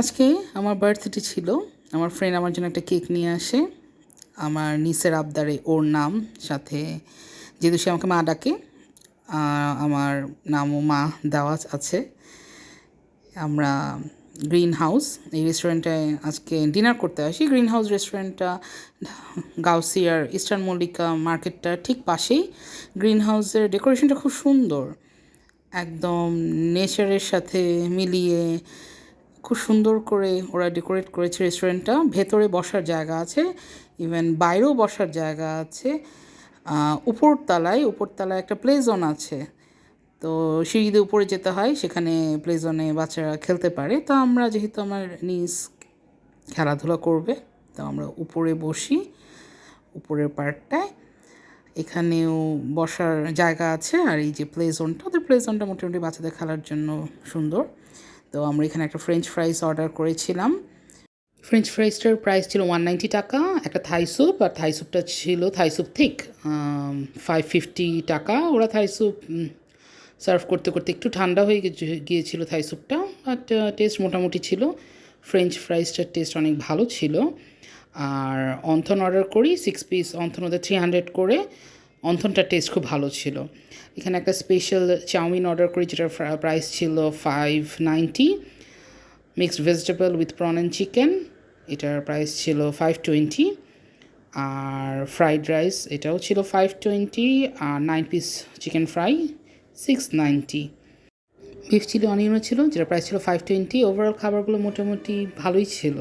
আজকে আমার বার্থডে ছিল। আমার ফ্রেন্ড আমার জন্য একটা কেক নিয়ে আসে। আমার নিসের আবদারে ওর নাম সাথে, যেহেতু সে আমাকে মা ডাকে, আমার নামও মা দেওয়া আছে। আমরা গ্রিন হাউস এই রেস্টুরেন্টে আজকে ডিনার করতে আসি। গ্রিন হাউস রেস্টুরেন্টটা গাউসিয়ার ইস্টার্ন মল্লিকা মার্কেটটা ঠিক পাশেই। গ্রিন হাউসের ডেকোরেশনটা খুব সুন্দর, একদম নেচারের সাথে মিলিয়ে খুব সুন্দর করে ওরা ডেকোরেট করেছে রেস্টুরেন্টটা। ভেতরে বসার জায়গা আছে, ইভেন বাইরেও বসার জায়গা আছে। উপরতলায় একটা প্লে জোন আছে। তো সিঁড়ি দিয়ে উপরে যেতে হয়, সেখানে প্লে জোনে বাচ্চারা খেলতে পারে। তো আমরা, যেহেতু আমার নিজ খেলাধুলা করবে, তো আমরা উপরে বসি, উপরের পার্টটায়। এখানেও বসার জায়গা আছে। আর এই যে প্লে জোনটা, ওদের প্লে জোনটা মোটামুটি বাচ্চাদের খেলার জন্য সুন্দর। তো আমরা এখানে একটা ফ্রেঞ্চ ফ্রাইস অর্ডার করেছিলাম। ফ্রেঞ্চ ফ্রাইসটার প্রাইস ছিল 190 টাকা। একটা থাই স্যুপ, আর থাই স্যুপটা ছিল থাই স্যুপ থিক, 550 টাকা। ওরা থাই স্যুপ সার্ভ করতে করতে একটু ঠান্ডা হয়ে গিয়েছিল থাই স্যুপটা, বাট টেস্ট মোটামুটি ছিল। ফ্রেঞ্চ ফ্রাইসটার টেস্ট অনেক ভালো ছিল। আর অন্থন অর্ডার করি, 6 পিস অন্থন, ওদের 300 করে। অন্থনটার টেস্ট খুব ভালো ছিল। এখানে একটা স্পেশাল চাউমিন অর্ডার করি, যেটার প্রাইস ছিল 590। Mixed vegetable with prawn and chicken, এটার প্রাইস ছিল 520। আর ফ্রাইড রাইস, এটাও ছিল 520। আর 9 piece chicken fry 690। Beef chilli অনিয়নও ছিল, যেটা প্রাইস ছিল 520। ওভারঅল খাবারগুলো মোটামুটি ভালোই ছিল।